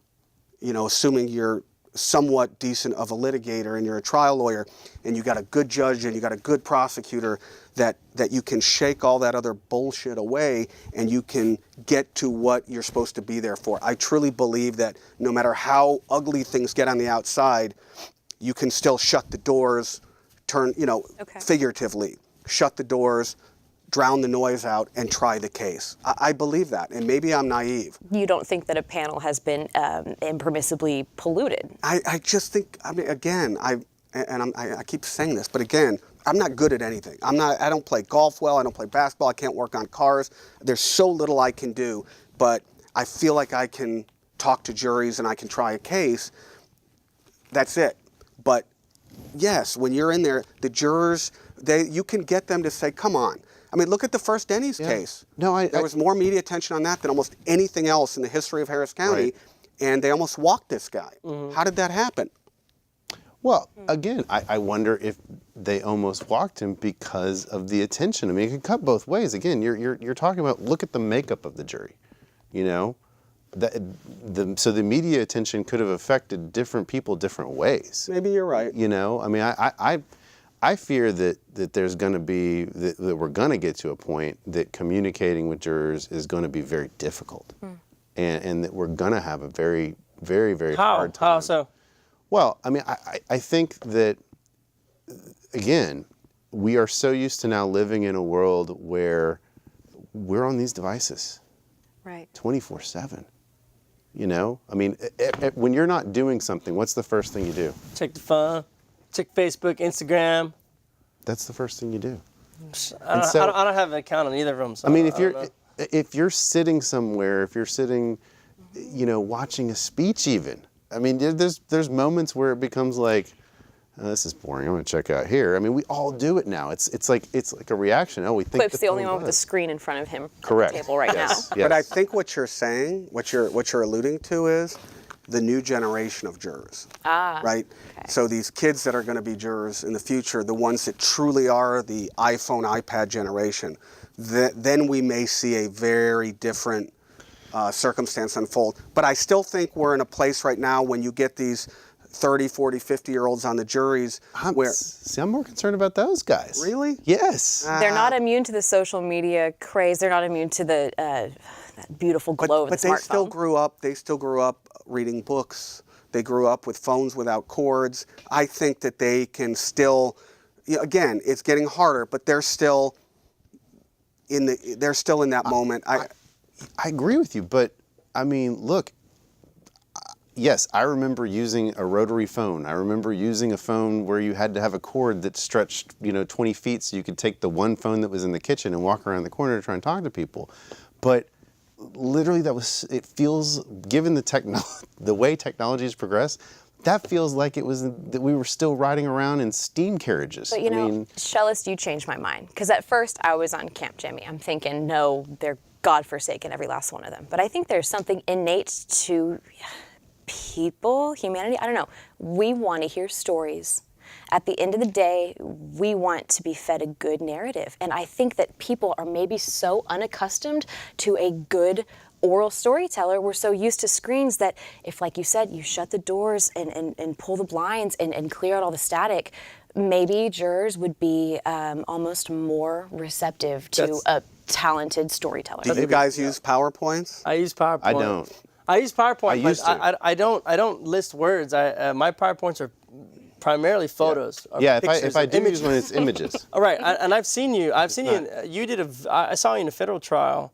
D: you know, assuming you're somewhat decent of a litigator and you're a trial lawyer, and you got a good judge and you got a good prosecutor, that you can shake all that other bullshit away and you can get to what you're supposed to be there for. I truly believe that no matter how ugly things get on the outside, you can still shut the doors, turn, you know, figuratively, shut the doors, drown the noise out, and try the case. I believe that, and maybe I'm naive.
C: You don't think that a panel has been impermissibly polluted?
D: I just think, I mean, again, I keep saying this, but again, I'm not good at anything. I don't play golf well, I don't play basketball, I can't work on cars. There's so little I can do, but I feel like I can talk to juries and I can try a case. That's it. But yes, when you're in there, the jurors, you can get them to say, come on. I mean, look at the first Denny's case.
A: No,
D: there was more media attention on that than almost anything else in the history of Harris County, and they almost walked this guy. How did that happen?
A: Well, again, I wonder if they almost walked him because of the attention. I mean, it could cut both ways. Again, you're talking about, look at the makeup of the jury, you know? So the media attention could have affected different people different ways.
D: Maybe you're right.
A: You know, I mean, I fear that there's going to be, that we're going to get to a point that communicating with jurors is going to be very difficult. And that we're going to have a very, very, very hard time.
B: How so?
A: Well, I mean, I think that, again, we are so used to now living in a world where we're on these devices.
C: Right.
A: 24/7. You know? I mean, when you're not doing something, what's the first thing you do?
B: Check the phone, check Facebook, Instagram.
A: That's the first thing you do.
B: I don't have an account on either of them. So
A: I mean, if you're sitting somewhere, if you're sitting, you know, watching a speech even, I mean, there's moments where it becomes like, oh, this is boring, I'm going to check out here. I mean, we all do it now. It's like a reaction. Oh, we think
C: Cliff's the only one with the screen in front of him
A: Correct.
C: at the table right now.
A: Yes.
D: But I think what you're saying, what you're alluding to is the new generation of jurors. Right?
C: Okay.
D: So these kids that are going to be jurors in the future, the ones that truly are the iPhone, iPad generation, then we may see a very different circumstance unfold. But I still think we're in a place right now when you get these 30, 40, 50-year-olds on the juries where...
A: See, I'm more concerned about those guys.
D: Really?
A: Yes.
C: They're not immune to the social media craze. They're not immune to the that beautiful glow of the smartphone.
D: They still grew up reading books. They grew up with phones without cords. I think that they can still, you know, again, it's getting harder, but they're still in that moment.
A: I agree with you, but I mean, look, yes, I remember using a rotary phone. I remember using a phone where you had to have a cord that stretched, 20 feet so you could take the one phone that was in the kitchen and walk around the corner to try and talk to people. But literally it feels, given the way technology has progressed, that feels like that we were still riding around in steam carriages.
C: But Shellis, you changed my mind. Because at first I was on Camp Jimmy. I'm thinking, no, they're godforsaken, every last one of them. But I think there's something innate to people, humanity, I don't know. We want to hear stories. At the end of the day, we want to be fed a good narrative. And I think that people are maybe so unaccustomed to a good oral storyteller. We're so used to screens that if, like you said, you shut the doors and pull the blinds and clear out all the static, maybe jurors would be almost more receptive to a talented storyteller.
D: Do you guys use PowerPoints?
B: I use PowerPoint.
A: I don't.
B: I use PowerPoint,
A: used
B: but
A: to.
B: I don't list words. My PowerPoints are primarily photos. or
A: Yeah,
B: pictures
A: if I
B: or
A: do use one, it's images.
B: All right, and I've seen you. I saw you in a federal trial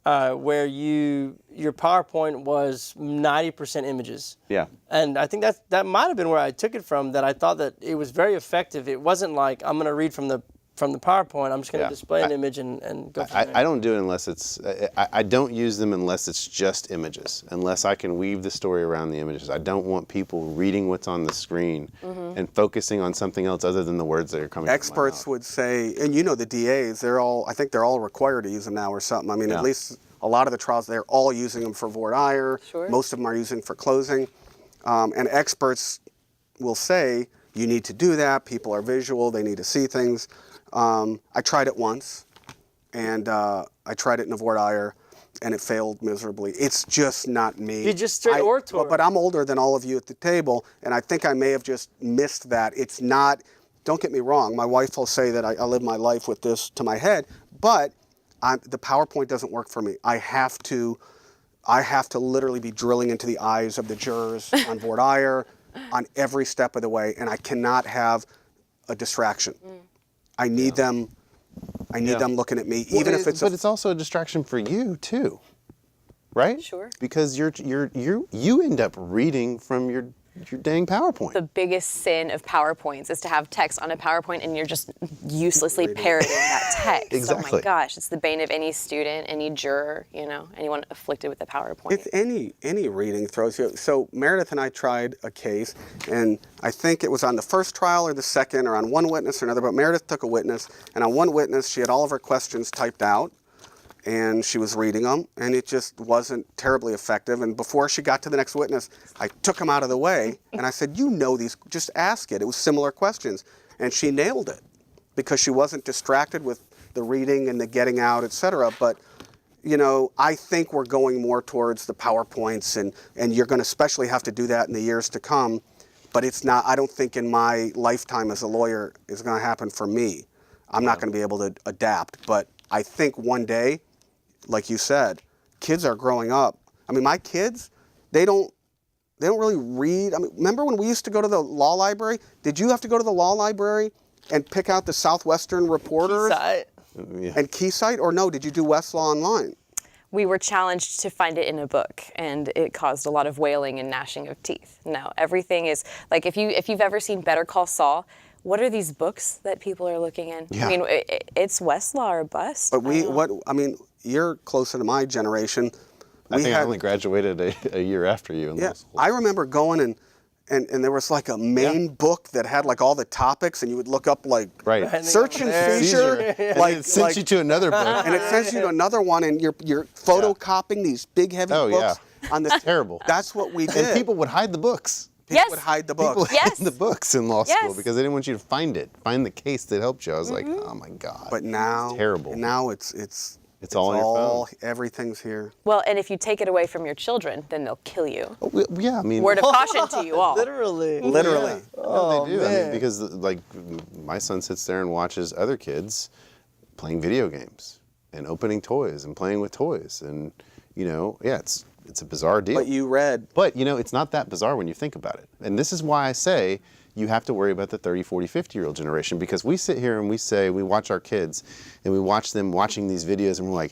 B: where your PowerPoint was 90% images.
A: Yeah.
B: And I think that might have been where I took it from. That I thought that it was very effective. It wasn't like I'm going to read from the PowerPoint. I'm just going to display an image and go from there.
A: I don't do it unless it's, I don't use them unless it's just images, unless I can weave the story around the images. I don't want people reading what's on the screen and focusing on something else other than the words that are coming
D: Experts would say, and the DAs, I think they're all required to use them now or something. I mean, at least a lot of the trials, they're all using them for voir dire.
C: Sure.
D: Most of them are using for closing. And experts will say, you need to do that. People are visual. They need to see things. I tried it once, and I tried it in a voir dire, and it failed miserably. It's just not me.
B: You just straight orator.
D: But I'm older than all of you at the table, and I think I may have just missed that. It's not, don't get me wrong, my wife will say that I live my life with this to my head, but the PowerPoint doesn't work for me. I have to literally be drilling into the eyes of the jurors on voir dire on every step of the way, and I cannot have a distraction. I need them. I need them looking at me, even if it's.
A: But it's also a distraction for you too, right?
C: Sure.
A: Because you end up reading from your dang PowerPoint.
C: The biggest sin of PowerPoints is to have text on a PowerPoint and you're just uselessly parroting that text.
A: Exactly.
C: Oh my gosh, it's the bane of any student, any juror, anyone afflicted with a PowerPoint.
D: It's any reading throws you. So Meredith and I tried a case, and I think it was on the first trial or the second, or on one witness or another. But Meredith took a witness, and on one witness she had all of her questions typed out, and she was reading them, and it just wasn't terribly effective. And before she got to the next witness, I took him out of the way, and I said, these, just ask it. It was similar questions. And she nailed it because she wasn't distracted with the reading and the getting out, et cetera. But, I think we're going more towards the PowerPoints, and you're going to especially have to do that in the years to come. But it's not, I don't think in my lifetime as a lawyer it's going to happen for me. I'm not going to be able to adapt. But I think one day, like you said, kids are growing up. I mean, my kids, they don't really read. I mean, remember when we used to go to the law library? Did you have to go to the law library and pick out the Southwestern Reporters and Keysight? Or no, did you do Westlaw Online?
C: We were challenged to find it in a book, and it caused a lot of wailing and gnashing of teeth. No, everything is, like if you've ever seen Better Call Saul, what are these books that people are looking in?
A: Yeah.
C: I mean, it's Westlaw or bust.
D: But you're closer to my generation.
A: I think I only graduated a year after you in law school.
D: I remember going and there was like a main book that had like all the topics, and you would look up like search and feature,
A: like it sends you to another book,
D: and it sends you to another one, and you're photocopying these big heavy books on this.
A: Terrible.
D: That's what we did.
A: And people would hide the books.
C: Yes.
D: Would hide the books.
A: People hid the books in law school because they didn't want you to find the case that helped you. I was like, oh my God.
D: But now,
A: it's terrible.
D: Now it's
A: all on your phone.
D: Everything's here.
C: Well, and if you take it away from your children, then they'll kill you.
A: Yeah, I mean.
C: Word of caution to you all.
B: Literally.
D: Literally.
A: No, they do. I mean, because like my son sits there and watches other kids playing video games and opening toys and playing with toys, and it's a bizarre deal.
D: But you read.
A: But it's not that bizarre when you think about it. And this is why I say you have to worry about the 30, 40, 50-year-old generation, because we sit here and we watch our kids and we watch them watching these videos and we're like,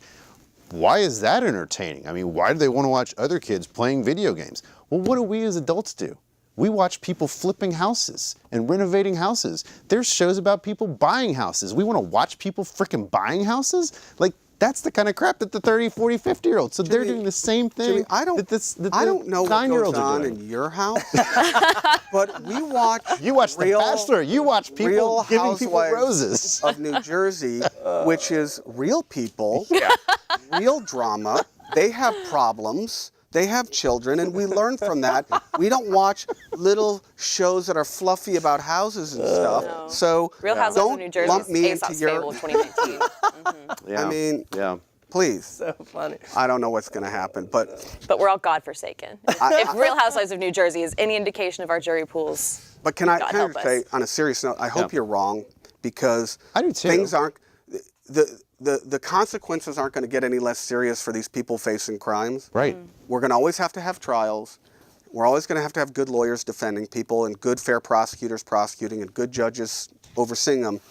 A: why is that entertaining? I mean, why do they want to watch other kids playing video games? Well, what do we as adults do? We watch people flipping houses and renovating houses. There's shows about people buying houses. We want to watch people freaking buying houses? Like, that's the kind of crap that the 30, 40, 50-year-olds. So they're doing the same thing.
D: Jimmy, I don't know what goes on in your house, but we watch.
A: You watch The
D: Real-
A: Bachelor. You watch people
D: Real
A: giving people
D: Housewives
A: roses.
D: of New Jersey, which is real people, real drama. They have problems. They have children, and we learn from that. We don't watch little shows that are fluffy about houses and stuff.
C: No.
D: So
C: Real Housewives
D: don't
C: of New Jersey
D: lump
C: is
D: me into
C: Aesop's
D: your.
C: Fable of 2019.
A: Yeah.
D: I mean,
A: yeah.
D: please.
B: So funny.
D: I don't know what's going to happen, but
C: But we're all godforsaken. If Real Housewives of New Jersey is any indication of our jury pools,
D: can I
C: God
D: kind
C: help
D: of
C: us.
D: say on a serious note? I hope
A: Yeah.
D: you're wrong, because
A: I do too.
D: things aren't. The consequences aren't going to get any less serious for these people facing crimes.
A: Right.
D: We're going to always have to have trials. We're always going to have good lawyers defending people, and good, fair prosecutors prosecuting, and good judges overseeing them.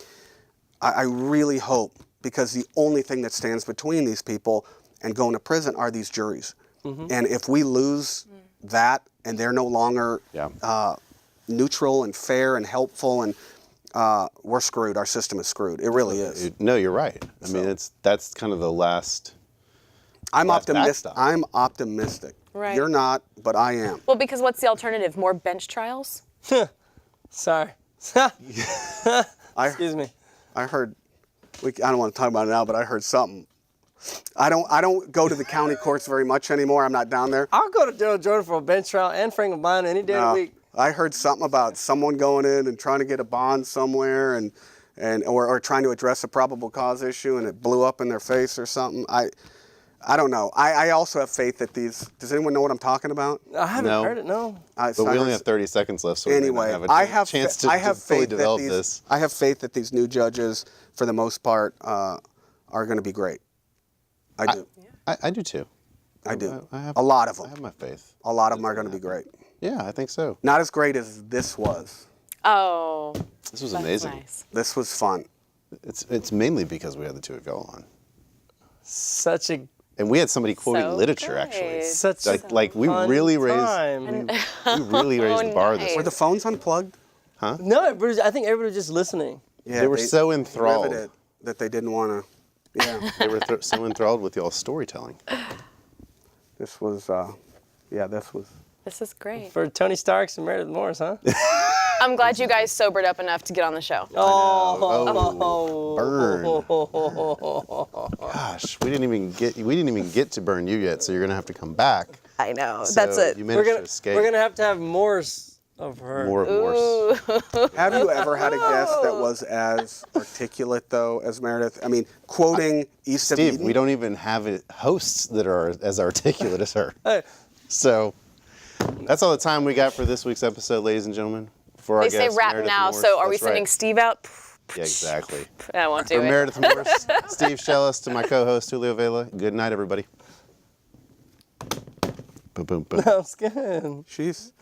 D: I really hope, because the only thing that stands between these people and going to prison are these juries. And if we lose that, and they're no longer neutral and fair and helpful, and we're screwed. Our system is screwed. It really is.
A: No, you're right. I mean, that's kind of the last.
D: I'm
A: last
D: optimistic.
A: backstop.
D: I'm optimistic.
C: Right.
D: You're not, but I am.
C: well, because what's the alternative? More bench trials?
B: Sorry. Excuse me.
D: I heard. I don't want to talk about it now, but I heard something. I don't go to the county courts very much anymore. I'm not down there.
B: I'll go to Daryl Jordan for a bench trial and Frank Bond any day of the week.
D: I heard something about someone going in and trying to get a bond somewhere, or trying to address a probable cause issue, and it blew up in their face or something. I don't know. I also have faith that these. Does anyone know what I'm talking about?
B: I haven't
A: No.
B: heard it, no.
A: But we only have 30 seconds left, so we may
D: Anyway,
A: not have
D: I
A: a
D: have
A: chance to fully
D: faith
A: develop
D: that
A: this.
D: I have faith that these new judges, for the most part, are going to be great. I do.
A: I do too.
D: I do.
A: I have,
D: a lot of
A: I have
D: them.
A: my faith.
D: A lot of them are going to be great.
A: Yeah, I think so.
D: Not as great as this was.
C: Oh,
A: This was
C: that's
A: amazing.
C: nice.
D: This was fun.
A: It's mainly because we had the two of y'all on,
B: Such a
A: and we had somebody quoting
C: So
A: literature
C: good.
A: actually.
B: such
A: Like we
B: fun
A: really raised
B: time.
A: we really raised the bar this
C: nice.
A: week.
D: Were the phones unplugged?
B: No, I think everybody was just listening.
D: Yeah,
A: They were so enthralled.
D: riveted that they didn't want to. Yeah,
A: They were so enthralled with y'all's storytelling.
D: this was. This was.
C: This is great.
B: For Tony Starks and Meredith Morris, huh?
C: I'm glad you guys sobered up enough to get on the show.
A: Oh, burn! Gosh, we didn't even get to burn you yet. So you're gonna have to come back.
C: I know.
A: So
C: That's it.
A: You
B: We're
A: managed
B: gonna
A: to escape.
B: we're gonna have Morse of her.
A: more of Morse.
D: Have you ever had a guest that was as articulate though as Meredith? I mean, quoting East of
A: Steve,
D: Eden.
A: we don't even have hosts that are as articulate as her.
B: Hey.
A: So that's all the time we got for this week's episode, ladies and gentlemen. For our
C: They say
A: guest,
C: wrap
A: Meredith
C: now,
A: Morris.
C: so are we
A: That's
C: sending
A: right.
C: Steve out?
A: Yeah, exactly.
C: I won't do
A: For
C: it.
A: Meredith Morris, Steve Shellis, to my co-host Julio Vela. Good night, everybody. Boom, boom, boom.
B: That was good.
D: She's